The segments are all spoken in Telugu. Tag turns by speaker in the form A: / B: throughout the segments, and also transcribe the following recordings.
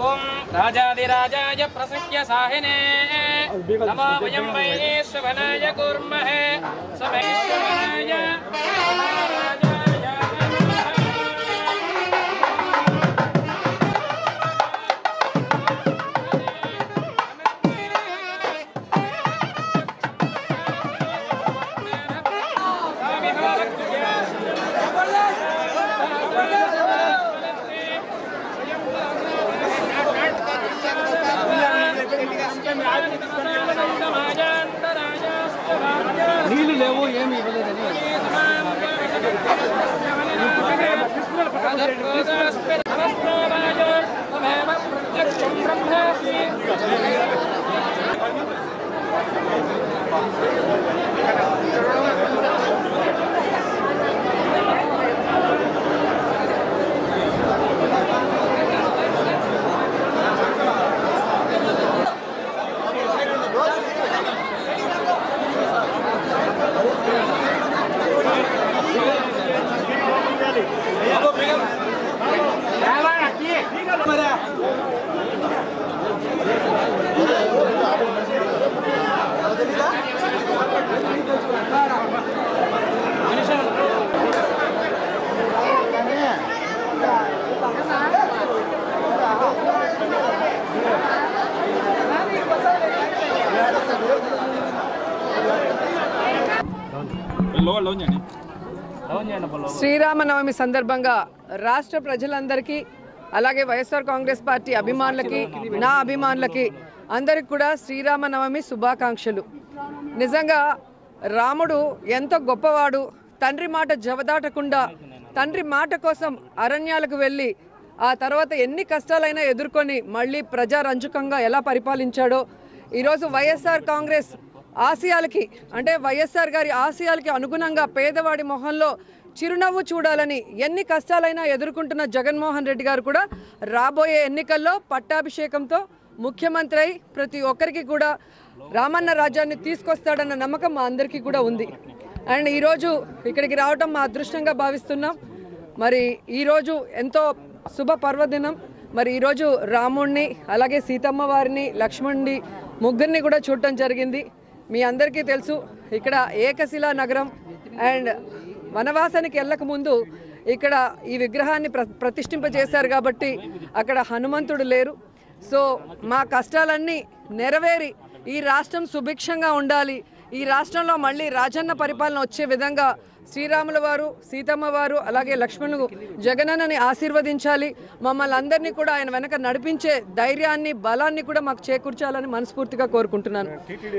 A: ओम राजाधिराजाय प्रसह्य साहिने नमो वयं वैश्वनाय कुर्महे सवैश्वनाय
B: నీళ్ళు లేవు ఏమి ఇవ్వలేదని
C: శ్రీరామనవమి సందర్భంగా రాష్ట్ర ప్రజలందరికీ అలాగే వైఎస్ఆర్ కాంగ్రెస్ పార్టీ అభిమానులకి నా అభిమానులకి అందరికి కూడా శ్రీరామనవమి శుభాకాంక్షలు. నిజంగా రాముడు ఎంతో గొప్పవాడు. తండ్రి మాట జవదాటకుండా తండ్రి మాట కోసం అరణ్యాలకు వెళ్ళి ఆ తర్వాత ఎన్ని కష్టాలైనా ఎదుర్కొని మళ్ళీ ప్రజారంజకంగా ఎలా పరిపాలించాడో ఈరోజు వైఎస్ఆర్ కాంగ్రెస్ ఆశయాలకి అంటే వైఎస్ఆర్ గారి ఆశయాలకి అనుగుణంగా పేదవాడి మొహంలో చిరునవ్వు చూడాలని ఎన్ని కష్టాలైనా ఎదుర్కొంటున్న జగన్మోహన్ రెడ్డి గారు కూడా రాబోయే ఎన్నికల్లో పట్టాభిషేకంతో ముఖ్యమంత్రి అయి ప్రతి ఒక్కరికి కూడా రామన్న రాజ్యాన్ని తీసుకొస్తాడన్న నమ్మకం మా అందరికీ కూడా ఉంది. అండ్ ఈరోజు ఇక్కడికి రావటం మా అదృష్టంగా భావిస్తున్నాం. మరి ఈరోజు ఎంతో శుభ పర్వదినం. మరి ఈరోజు రాముణ్ణి అలాగే సీతమ్మ వారిని లక్ష్మణుని ముగ్గురిని కూడా చూడటం జరిగింది. మీ అందరికీ తెలుసు ఇక్కడ ఏకశిలా నగరం అండ్ వనవాసానికి వెళ్ళక ముందు ఇక్కడ ఈ విగ్రహాన్ని ప్రతిష్ఠింపజేశారు కాబట్టి అక్కడ హనుమంతుడు లేరు. సో మా కష్టాలన్నీ నెరవేరి ఈ రాష్ట్రం సుభిక్షంగా ఉండాలి, ఈ రాష్ట్రంలో మళ్ళీ రాజన్న పరిపాలన వచ్చే విధంగా శ్రీరాముల వారు సీతమ్మ వారు అలాగే లక్ష్మణుడు జగనన్నని ఆశీర్వదించాలి, మమ్మల్ని అందరినీ కూడా ఆయన వెనక నడిపించే ధైర్యాన్ని బలాన్ని కూడా మాకు చేకూర్చాలని మనస్ఫూర్తిగా కోరుకుంటున్నాను.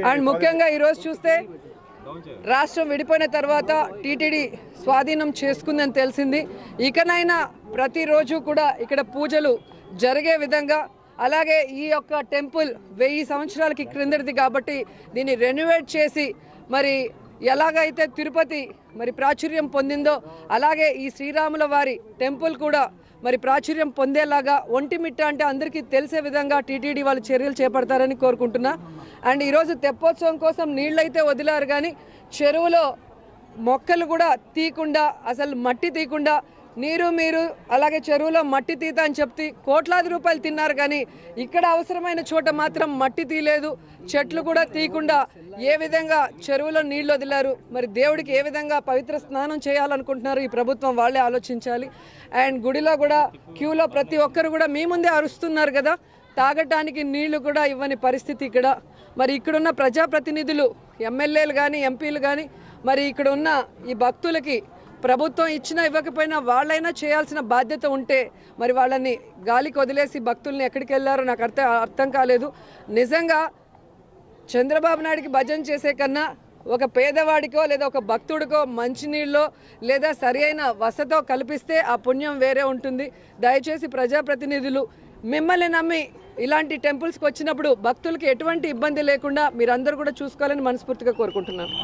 C: అండ్ ముఖ్యంగా ఈరోజు చూస్తే రాష్ట్రం విడిపోయిన తర్వాత టీటీడీ స్వాధీనం చేసుకుందని తెలిసింది. ఇకనైనా ప్రతిరోజు కూడా ఇక్కడ పూజలు జరిగే విధంగా అలాగే ఈ యొక్క టెంపుల్ 1000 సంవత్సరాలకి క్రిందటిది కాబట్టి దీన్ని రెనోవేట్ చేసి మరి ఎలాగైతే తిరుపతి మరి ప్రాచుర్యం పొందిందో అలాగే ఈ శ్రీరాముల వారి టెంపుల్ కూడా మరి ప్రాచుర్యం పొందేలాగా ఒంటిమిట్ట అంటే అందరికీ తెలిసే విధంగా టీటీడీ వాళ్ళు చర్యలు చేపడతారని కోరుకుంటున్నా. అండ్ ఈరోజు తెప్పోత్సవం కోసం నీళ్ళైతే వదిలారు కానీ చెరువులో మొక్కలు కూడా తీయకుండా అసలు మట్టి తీయకుండా నీరు మీరు అలాగే చెరువులో మట్టి తీత అని చెప్తే కోట్లాది రూపాయలు తిన్నారు కానీ ఇక్కడ అవసరమైన చోట మాత్రం మట్టి తీయలేదు, చెట్లు కూడా తీయకుండా ఏ విధంగా చెరువులో నీళ్లు వదిలారు. మరి దేవుడికి ఏ విధంగా పవిత్ర స్నానం చేయాలనుకుంటున్నారు ఈ ప్రభుత్వం వాళ్ళే ఆలోచించాలి. అండ్ గుడిలో కూడా క్యూలో ప్రతి ఒక్కరు కూడా మీ ముందే అరుస్తున్నారు కదా, తాగటానికి నీళ్లు కూడా ఇవ్వని పరిస్థితి ఇక్కడ. మరి ఇక్కడున్న ప్రజాప్రతినిధులు ఎమ్మెల్యేలు కానీ ఎంపీలు కానీ మరి ఇక్కడ ఉన్న ఈ భక్తులకి ప్రభుత్వం ఇచ్చినా ఇవ్వకపోయినా వాళ్ళైనా చేయాల్సిన బాధ్యత ఉంటే మరి వాళ్ళని గాలికి వదిలేసి భక్తుల్ని ఎక్కడికి వెళ్ళారో నాకు అర్థం కాలేదు. నిజంగా చంద్రబాబు నాయుడికి భజన చేసే కన్నా ఒక పేదవాడికో లేదా ఒక భక్తుడికో మంచినీళ్ళో లేదా సరి అయిన వసతో కల్పిస్తే ఆ పుణ్యం వేరే ఉంటుంది. దయచేసి ప్రజాప్రతినిధులు మిమ్మల్ని నమ్మి ఇలాంటి టెంపుల్స్కి వచ్చినప్పుడు భక్తులకి ఎటువంటి ఇబ్బంది లేకుండా మీరందరూ కూడా చూసుకోవాలని మనస్ఫూర్తిగా కోరుకుంటున్నాను.